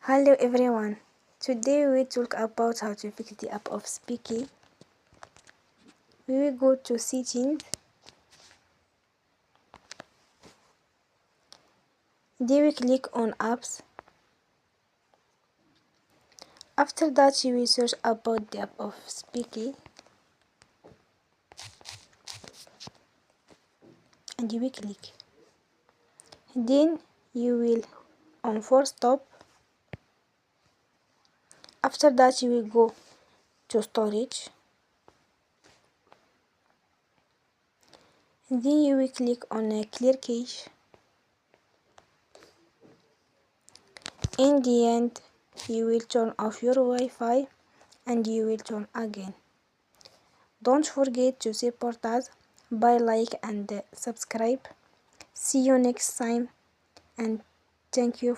Hello everyone, today we talk about how to fix the app of Speaky. We will go to settings, then we click on apps. After that you will search about the app of Speaky and you will click. Then you will on force stop. After that you will go to storage. Then you will click on clear cache. In the end, you will turn off your Wi-Fi and you will turn again. Don't forget to support us by like and subscribe. See you next time and thank you.